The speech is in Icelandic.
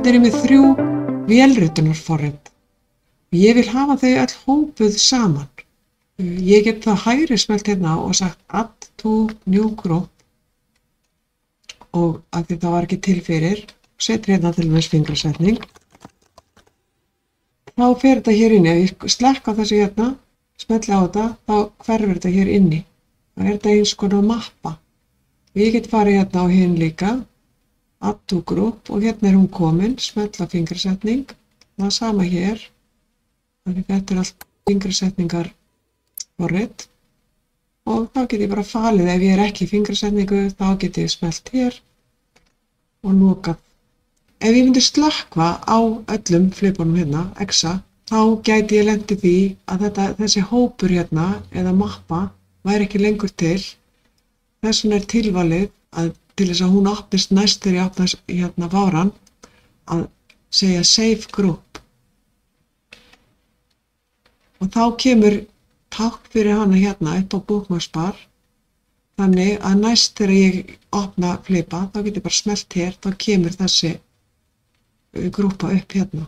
Hérna er ég með 3 vélritunarforrit. Ég vil hafa þau öll hópuð saman. Ég get þá hægri smellt hérna og sagt add to new group og af því það var ekki til fyrir, setur hérna til dæmis fingrasetning. Þá fer þetta hér inni, ef ég slekk á þessu hérna, smelli á þetta, þá hverfur þetta hér inni. Það er þetta eins konar mappa. Ég get farið hérna á hinn líka, add to group og hérna er hún komin, smelli á fingrasetning. Það er sama hér, þannig þetta er allt fingrasetningar forrit. Og þá get ég bara falið, ef ég er ekki í fingrasetningu, þá get ég smellt hér og lokað. Ef ég myndi slökkva á öllum flipunum hérna, exa, þá gæti ég lent í því að þessi hópur hérna, eða mappa, væri ekki lengur til. Þess vegna er tilvalið að til þess að hún opnist næst þegar ég opna hérna váran, að segja save group. Og þá kemur tákn fyrir hana hérna upp á bookmarksbar. Þannig að næst þegar ég opna flipa, þá get ég bara smellt hér, þá kemur þessi grúpa upp hérna.